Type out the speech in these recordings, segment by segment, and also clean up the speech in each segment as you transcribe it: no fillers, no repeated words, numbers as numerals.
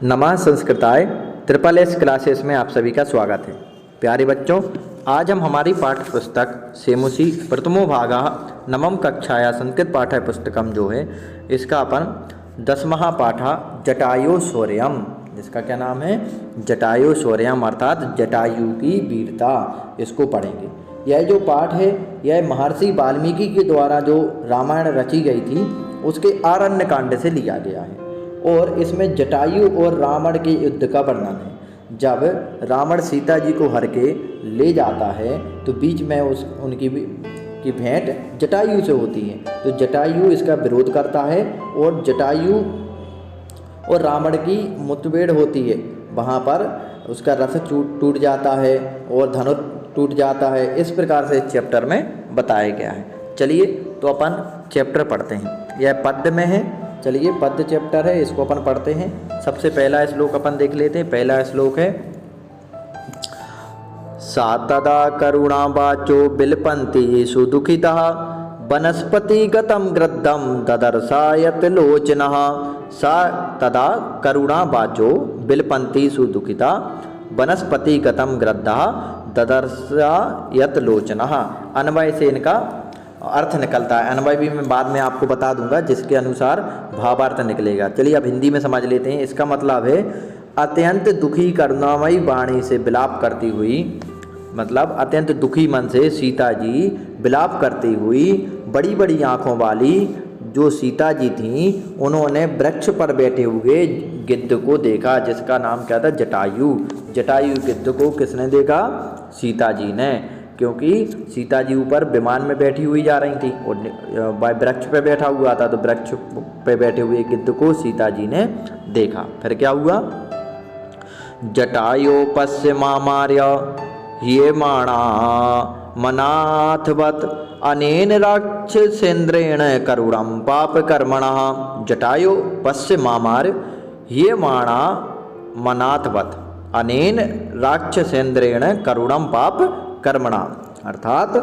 नमः संस्कृताय triple S classes में आप सभी का स्वागत है। प्यारे बच्चों, आज हम हमारी पाठ्य पुस्तक सेमुसी प्रथमो भागा नवम कक्षाया संस्कृत पाठ्य पुस्तकम जो है इसका अपन 10वां पाठा जटायु शौर्यम, जिसका क्या नाम है जटायु शौर्यम अर्थात जटायु की वीरता, इसको पढ़ेंगे। यह जो पाठ है यह महर्षि वाल्मीकि के द्वारा जो रामायण रची गई थी उसके आरण्य कांड से लिया गया है और इसमें जटायु और रावण के युद्ध का वर्णन है। जब रावण सीता जी को हर के ले जाता है तो बीच में उनकी भेंट जटायु से होती है, तो जटायु इसका विरोध करता है और जटायु और रावण की मुठभेड़ होती है। वहाँ पर उसका रथ टूट जाता है और धनुष टूट जाता है। इस प्रकार से इस चैप्टर में बताया गया है। चलिए तो अपन चैप्टर पढ़ते हैं। यह पद्य में है। चलिए पद्य चैप्टर है, इसको अपन पढ़ते हैं। सबसे पहला श्लोक अपन देख लेते हैं। पहला श्लोक है सा तदा करुणा वाचो बिलपन्ति सुदुखितः वनस्पति गतम गृद्धम ददर्शायत लोचनः। सा तदा करुणा वाचो बिलपन्ति सुदुखिता वनस्पति गतम गृद्धः ददर्शायत लोचनः। अन्वय से इनका अर्थ निकलता है। अन्वय भी मैं बाद में आपको बता दूंगा, जिसके अनुसार भावार्थ निकलेगा। चलिए अब हिंदी में समझ लेते हैं। इसका मतलब है अत्यंत दुखी करुणामयी वाणी से विलाप करती हुई, मतलब अत्यंत दुखी मन से सीता जी विलाप करती हुई बड़ी बड़ी आँखों वाली जो सीता जी थीं, उन्होंने वृक्ष पर बैठे हुए गिद्ध को देखा, जिसका नाम क्या था जटायु। जटायु गिद्ध को किसने देखा? सीता जी ने, क्योंकि सीता जी ऊपर विमान में बैठी हुई जा रही थी और वृक्ष पे बैठा हुआ था, तो वृक्ष पे बैठे हुए गिद्ध को सीता जी ने देखा। फिर क्या हुआ? जटायो पश्चिमार्य ह्यमाणा मनाथवत अनेन राक्षसेन्द्रेण करुणम पाप कर्मणः। जटायो पश्चिमार्य ह्यमाणा मनाथवत अनेन राक्षसेन्द्रेण करुणम पाप कर्मणा, अर्थात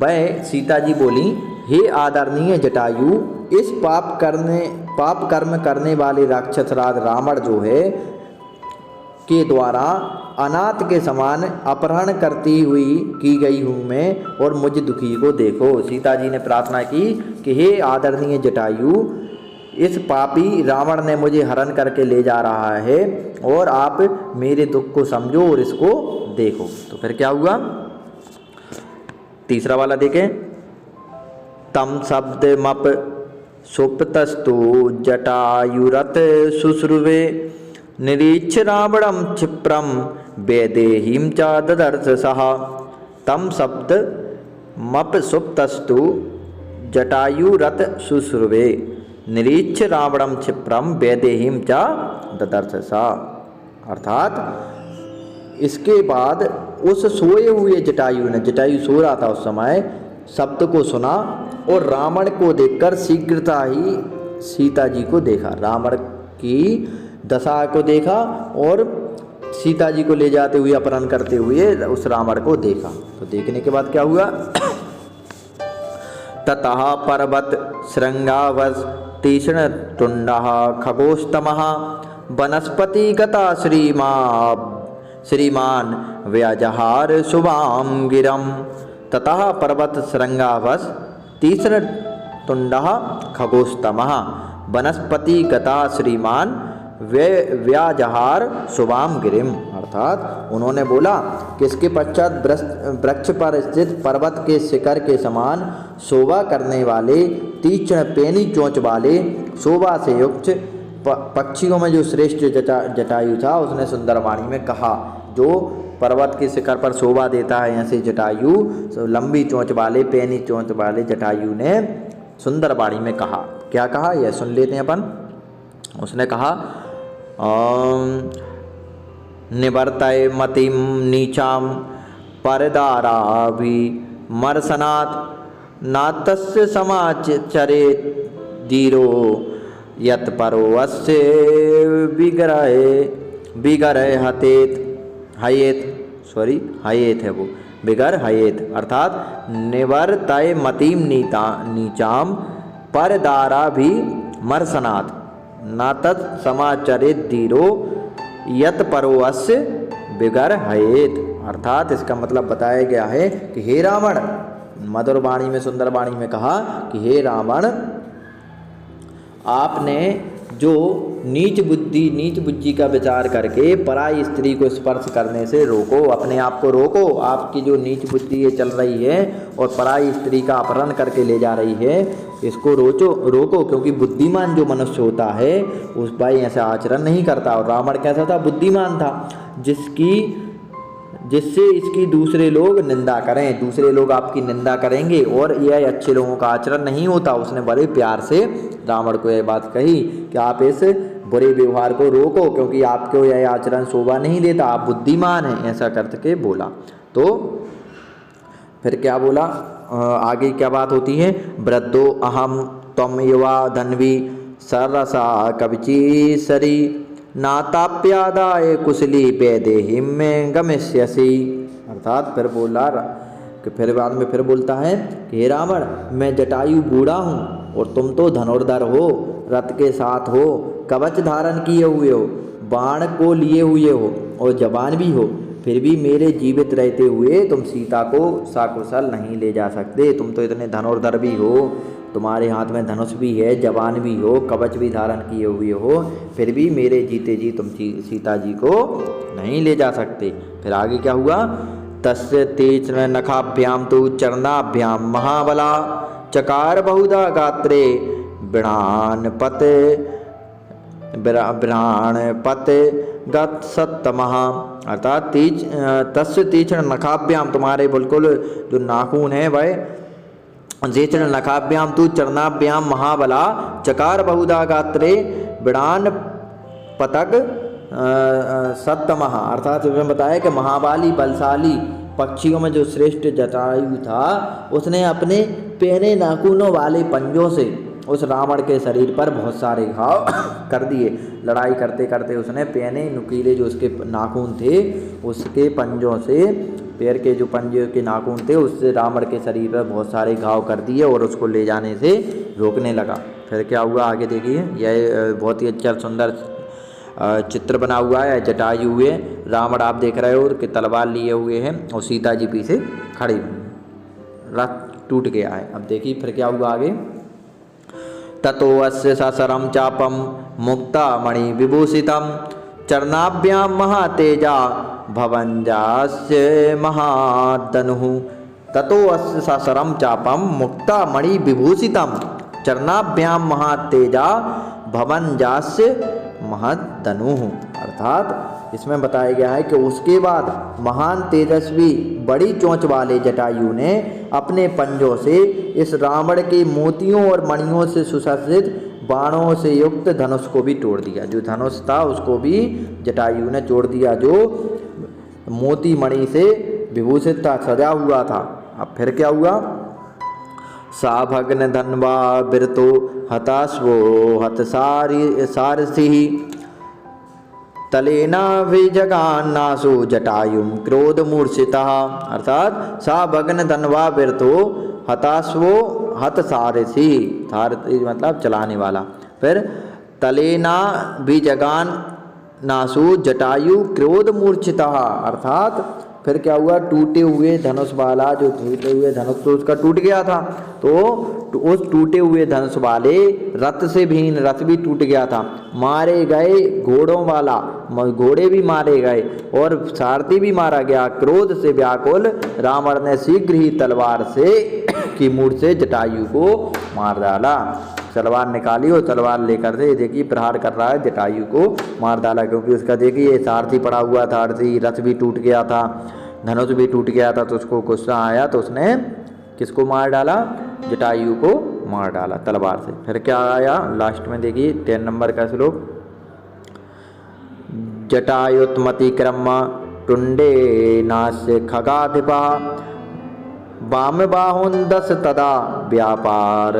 वह सीता जी बोली, हे आदरणीय जटायु, इस पाप कर्म करने वाले राक्षसराज रावण जो है के द्वारा अनाथ के समान अपहरण करती हुई की गई हूँ मैं, और मुझ दुखी को देखो। सीता जी ने प्रार्थना की कि हे आदरणीय जटायु, इस पापी रावण ने मुझे हरण करके ले जा रहा है और आप मेरे दुख को समझो और इसको देखो। तो फिर क्या हुआ? तीसरा वाला देखें। तम शब्द मप सुप्तस्तु जटायुरत शुश्रुवे निरीक्ष रावणम क्षिप्रम वैदेहीं च ददर्श सः। तम शब्द मप सुप्तस्तु जटायुरत शुश्रुवे निरीक्ष रावणम क्षिप्रम वैदेहीं च ददर्श सः, अर्थात इसके बाद उस सोए हुए जटायु ने, जटायु सो रहा था उस समय, शब्द को सुना और रावण को देखकर शीघ्रता ही सीता जी को देखा, रावण की दशा को देखा और सीता जी को ले जाते हुए अपहरण करते हुए उस रावण को देखा। तो देखने के बाद क्या हुआ? ततः पर्वत श्रृंगावस तीक्ष्ण तुंडः खगोस्तमः वनस्पति गता श्रीमान व्याजहार शुभाम गिरम। ततः पर्वत श्रृंगावस तीक्ष्ण तुंडः खगोस्तमः वनस्पति गता श्रीमान व्याजहार शुभाम गिरिम, अर्थात उन्होंने बोला कि इसके पश्चात वृक्ष पर स्थित पर्वत के शिखर के समान शोभा करने वाले तीक्ष्ण पेनी चोंच वाले शोभा से युक्त पक्षियों में जो श्रेष्ठ जटायु था, उसने सुंदरवाणी में कहा। जो पर्वत के शिखर पर शोभा देता है ऐसे जटायु, लंबी चोंच वाले पेनी चोंच वाले जटायु ने सुंदरवाणी में कहा। क्या कहा यह सुन लेते हैं अपन। उसने कहा निवर्तय मतिम नीचाम परदाराभि मर्शनात् नातस्य समाचरे धीरो यत्परो अस्य बिगरय हयेत है वो बिगर हयेत, अर्थात निवर्तय मतिम नीचाम परदाराभि मर्शनात् न तत् समाचरित धीरो यत परोअस्य विगर्हयेत। अर्थात इसका मतलब बताया गया है कि हे रावण, मधुर वाणी में, सुंदर वाणी में कहा कि हे रावण, आपने जो नीच बुद्धि का विचार करके पराई स्त्री को स्पर्श करने से रोको, अपने आप को रोको। आपकी जो नीच बुद्धि ये चल रही है और पराई स्त्री का अपहरण करके ले जा रही है, इसको रोको, क्योंकि बुद्धिमान जो मनुष्य होता है उस भाई ऐसा आचरण नहीं करता। और रावण कैसा था? बुद्धिमान था, जिससे इसकी दूसरे लोग निंदा करें, दूसरे लोग आपकी निंदा करेंगे और यह अच्छे लोगों का आचरण नहीं होता। उसने बड़े प्यार से रावण को यह बात कही कि आप इस बुरे व्यवहार को रोको, क्योंकि आपको यह आचरण शोभा नहीं देता, आप बुद्धिमान हैं, ऐसा करके बोला। तो फिर क्या बोला, आगे क्या बात होती है? वृद्धो अहम त्वम युवा धन्वी सरसा कवचीसरी नाताप्यादाय कुशली पेदेहिम में गमिष्यसि। अर्थात फिर बोला कि फिर बाद में फिर बोलता है कि हे रावण, मैं जटायु बूढ़ा हूँ और तुम तो धनुर्धर हो, रथ के साथ हो, कवच धारण किए हुए हो, बाण को लिए हुए हो और जवान भी हो, फिर भी मेरे जीवित रहते हुए तुम सीता को सकुशल नहीं ले जा सकते। तुम तो इतने धनुर्धर भी हो, तुम्हारे हाथ में धनुष भी है, जवान भी हो, कवच भी धारण किए हुए हो, फिर भी मेरे जीते जी तुम सीता जी को नहीं ले जा सकते। फिर आगे क्या हुआ? तस्य तीक्ष्ण नखाभ्याम तु चरणाभ्याम महाबला चकार बहुधा गात्रे ब्राण पत गत सत्तमः। अर्थात तस्य तीक्ष्ण नखाभ्याम, तुम्हारे बिल्कुल जो नाखून है वह तीक्ष्ण नखाभ्याम तु चरणाभ्याम महाबला चकार बहुधा गात्रे ब्राण पतग सत्तमः। अर्थात उसमें बताया कि महाबाली बलशाली पक्षियों में जो श्रेष्ठ जटायु था, उसने अपने पहने नाखूनों वाले पंजों से उस रावण के शरीर पर बहुत सारे घाव कर दिए। लड़ाई करते करते उसने पहने नुकीले जो उसके नाखून थे, उसके पंजों से, पैर के जो पंजे के नाखून थे, उससे रावण के शरीर पर बहुत सारे घाव कर दिए और उसको ले जाने से रोकने लगा। फिर क्या हुआ आगे देखिए। यह बहुत ही अच्छा सुंदर चित्र बना हुआ है। जटायु हुए, रावण आप देख रहे हो कि तलवार लिए हुए हैं और सीता जी पीछे खड़ी, रथ टूट गया है। अब देखिए फिर क्या हुआ आगे। ततो अस्य ससरम चापम मुक्ता मणि विभूषितम चरणाभ्याम महातेजा भवंजास्य महादनुः। ततो अस्य ससरम चापम मुक्ता मणि विभूषितम चरणाभ्याम महातेजा भवंजास्य महदनुः। अर्थात इसमें बताया गया है कि उसके बाद महान तेजस्वी बड़ी चोंच वाले जटायु ने अपने पंजों से इस रावण के मोतियों और मणियों से सुसज्जित बाणों से युक्त धनुष को भी तोड़ दिया। जो धनुष था उसको भी जटायु ने तोड़ दिया, जो मोती मणि से विभूषित था, सजा हुआ था। अब फिर क्या हुआ। सा भग्न धन्वा बिरतो हताश्वो हत सारसिः तलेना विजगान्नासु जटायुम क्रोध मूर्छितः। अर्थात सा भग्न धन्वा बिरतो हताश्वो हत सारसि, सारथी मतलब चलाने वाला। फिर तलेना विजगान्नासु जटायु क्रोध मूर्छितः। अर्थात फिर क्या हुआ, टूटे हुए धनुष वाला, जो टूटे हुए धनुष तो उसका टूट गया था, तो उस टूटे हुए धनुष वाले रथ से भीन रथ भी टूट गया था। मारे गए घोड़ों वाला, घोड़े भी मारे गए और सारथी भी मारा गया। क्रोध से व्याकुल रावण ने शीघ्र ही तलवार से की मुड़ से जटायु को मार डाला। तलवार निकाली और तलवार लेकर से देखिए प्रहार कर रहा है, जटायु को मार डाला। क्योंकि उसका देखिए सारथी पड़ा हुआ था, रथ भी टूट गया था, धनुष भी टूट गया था, तो उसको गुस्सा आया तो उसने किसको मार डाला? जटायु को मार डाला तलवार से। फिर क्या आया लास्ट में देखिए 10 नंबर का श्लोक। जटायुत्मति क्रम टुंडे नास्य खगाधिपा वाम बाहुन दस तदा व्यापार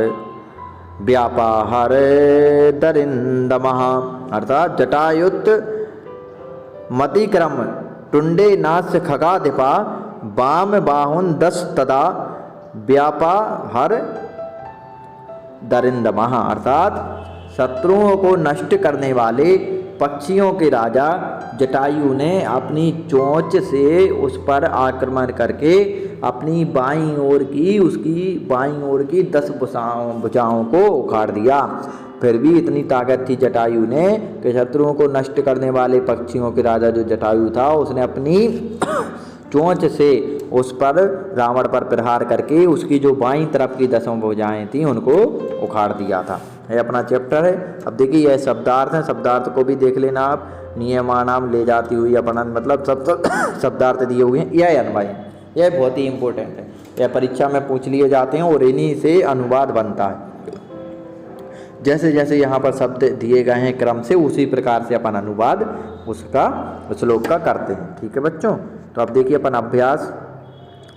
दरिंदमः। अर्थात जटायुत मतिक्रम टुंडे नास्य खगाधिपा वाम बाहुन दस तदा व्यापार दरिंदमः। अर्थात शत्रुओं को नष्ट करने वाले पक्षियों के राजा जटायु ने अपनी चोंच से उस पर आक्रमण करके अपनी उसकी बाईं ओर की 10 भुजाओं को उखाड़ दिया। फिर भी इतनी ताकत थी जटायु ने कि शत्रुओं को नष्ट करने वाले पक्षियों के राजा जो जटायु था, उसने अपनी चोंच से उस पर रावण पर प्रहार करके उसकी जो बाईं तरफ की 10 भुजाएं थी उनको उखाड़ दिया था। ये अपना चैप्टर है। अब देखिए यह शब्दार्थ है, शब्दार्थ को भी देख लेना आप। नियमानाम ले जाती हुई अपनन, मतलब सब शब्दार्थ दिए हुए हैं। यह अन्वय, यह बहुत ही इंपॉर्टेंट है, यह परीक्षा में पूछ लिए जाते हैं और इन्हीं से अनुवाद बनता है। जैसे जैसे यहाँ पर शब्द दिए गए हैं क्रम से, उसी प्रकार से अपन अनुवाद उसका श्लोक का करते हैं। ठीक है बच्चों, तो अब देखिए अपन अभ्यास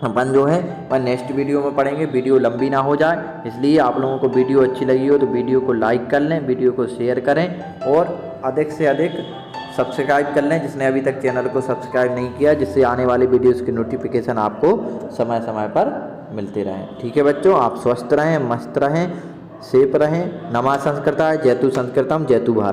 अपन जो है अपन नेक्स्ट वीडियो में पढ़ेंगे। वीडियो लंबी ना हो जाए, इसलिए आप लोगों को वीडियो अच्छी लगी हो तो वीडियो को लाइक कर लें, वीडियो को शेयर करें और अधिक से अधिक सब्सक्राइब कर लें जिसने अभी तक चैनल को सब्सक्राइब नहीं किया, जिससे आने वाली वीडियोस की नोटिफिकेशन आपको समय समय पर मिलते रहें। ठीक है बच्चों, आप स्वस्थ रहें, मस्त रहें, सेफ रहें। नमः संस्कृताय, जयतु संस्कृतम, जयतु भारत।